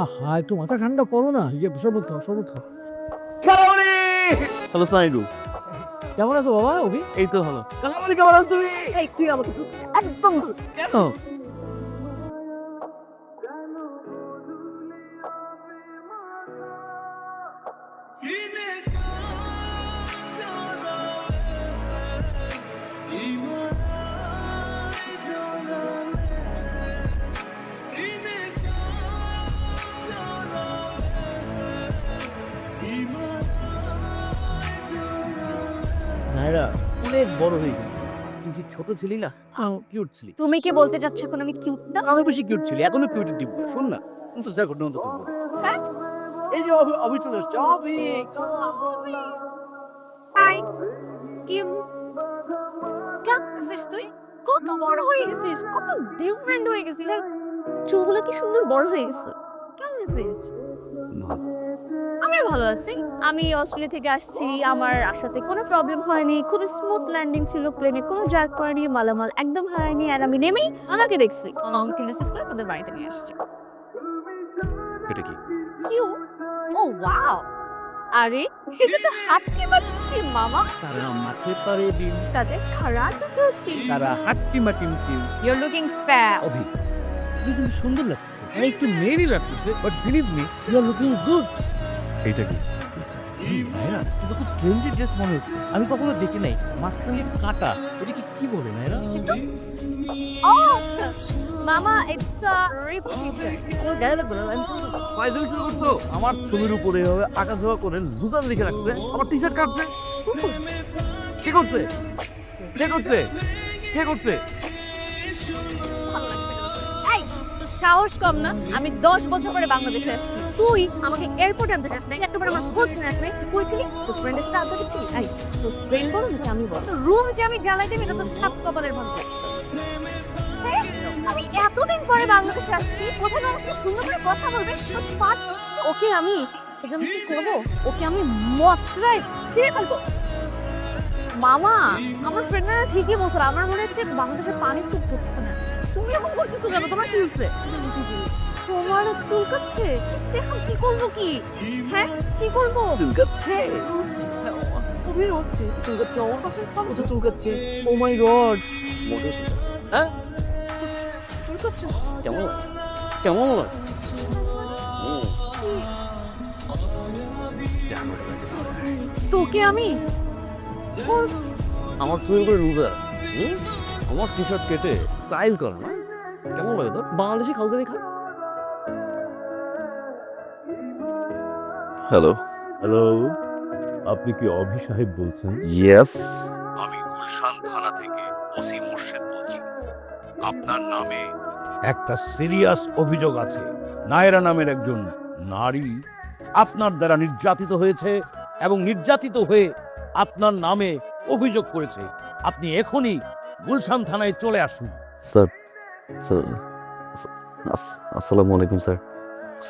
আহা, একটু মাথা ঠান্ডা করো না। সবুর খাও, সবুর খাও। হ্যালো সাইডু, কেমন আছো বাবা? অভি, এই তো ভালো। কালামালি কেমন আছো তুমি? এই তুই আমাকে একটু একদম কেন? নায়রা অনেক বড় হয়ে গেছে। তুই কি ছোট ছিলি না? কিউট ছিলি। তুমি কি বলতে চাচ্ছ এখন আমি কিউট না? আরো বেশি কিউট ছিলি, এখনো কিউটের টিপ। শোন না, তুমি তো যা ঘটনা তো বল। হ্যাঁ? এই যে অভি চলে আসছে। অভি, হাই কিম কাকছিস তুই? কত বড় হয়ে গেছিস, কত ডিফারেন্ট হয়ে গেছিস। আর চুলগুলো কি সুন্দর বড় হয়ে গেছে। কেমন আছিস? আমিও ভালো আছি। আমি অস্ট্রেলিয়া থেকে আসছি। আমার আসাতে কোনো প্রবলেম হয়নি, খুবই স্মুথ ল্যান্ডিং ছিল, প্লেনে কোনো জার্ক করেনি, মালামাল একদম হারায়নি। আর আমি নেমেই আমাকে দেখছি, আমাকে রিসিভ করে তোদের বাড়িতে নিয়ে আসছি। এটা কি? কিউ ও ওয়াও, আরে সেটা তো হাট্টি মাটি মামা। তারা মাঠে পারে ডিম, তাদের খারাপ দোষী। তারা হাট্টি মাটিম টিম। You are looking fat. Abhi, তুই কিন্তু সুন্দর লাগছে। আমি একটু মেয়েরই লাগতেছে, but believe me, you are looking good. এইটা কি? নায়রা, কিন্তু খুব ট্রেন্ডি ড্রেস মনে হচ্ছে। আমি কখনো দেখি নাই। মাঝখানে কাটা, এটা কি বলে নায়রা? ও মামা, ইটস আ রিপিটিশন। আমার গায়ে লাগবে না। ফাইজলামি শুরু করছো? আমার ছবির উপরে এভাবে আঁকা ঝোঁকা করে জুজান লিখে রাখছে, আমার টি শার্ট কাটছে। কে করছে? কে করছে? কে করছে? এই তোর সাহস কম না? আমি 10 বছর পরে বাংলাদেশে আসছি, তুই আমাকে এয়ারপোর্ট আনতে যাস না, একবার আমার খোঁজ নিস না। তুই কই ছিলি? তোর ফ্রেন্ডের সাথে আড্ডা দিচ্ছিলি? এই তোর ফ্রেন্ড বলো নাকি আমি বল? রুম যে আমি জ্বালাই দেব, এটা তোর সাত কপালের ভাগ্য। হ্যাঁ? আমি এতদিন পরে বাংলাদেশে আসছি, কোথাও আমার সাথে সুন্দর করে কথা বলবে, তোর পাট ওকে আমি এটা আমি কি করবো? ওকে আমি মচড়াই ছিঁড়ে ফেলবো। মামা, আমার ফ্রেন্ডরা ঠিকই বলছে, আমার মনে হচ্ছে বাংলাদেশে পানি স্যুপ করতেছে না। তুমি এমন করতেছো কেন? তোমার কি হচ্ছে? তোমার চুলকাচ্ছে? এখন কি করবো? কি হ্যাঁ কি করবো? চুলকাচ্ছে? অভির হচ্ছে চুলকাচ্ছে। আমার পাশে সামনে চুলকাচ্ছে। ও মাই গড, মোটেও চুলকাচ্ছে। হ্যাঁ, চুলকাচ্ছে না? কেমন কেমন লাগে? তোকে আমি আমার চুল করে লুজার, আমার টি শার্ট কেটে স্টাইল করে না? কেমন লাগে তোর? বাংলাদেশি খাউজানি খা। হ্যালো। হ্যালো, আপনি কি অভি সাহেব বলছেন? ইয়েস। আমি গুলশান থানা থেকে ওসি মুর্শেদ বলছি। আপনার নামে একটা সিরিয়াস অভিযোগ আছে। নায়রা নামের একজন নারী আপনার দ্বারা নির্যাতিত হয়েছে এবং নির্যাতিত হয়ে আপনার নামে অভিযোগ করেছে। আপনি এখনই গুলশান থানায় চলে আসুন। স্যার, স্যার, আসসালামু আলাইকুম স্যার।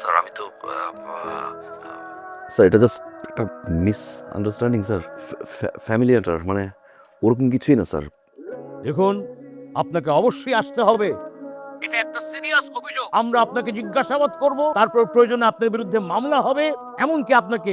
স্যার আমি তো স্যার এটা জাস্ট একটা miss understanding sir, family matter, মানে ওরকম কিছুই না স্যার। দেখুন, আপনাকে অবশ্যই আসতে হবে। এটা একটা সিরিয়াস অভিযোগ। আমরা আপনাকে জিজ্ঞাসাবাদ করব, তারপর প্রয়োজনে আপনার বিরুদ্ধে মামলা হবে, এমনকি আপনাকে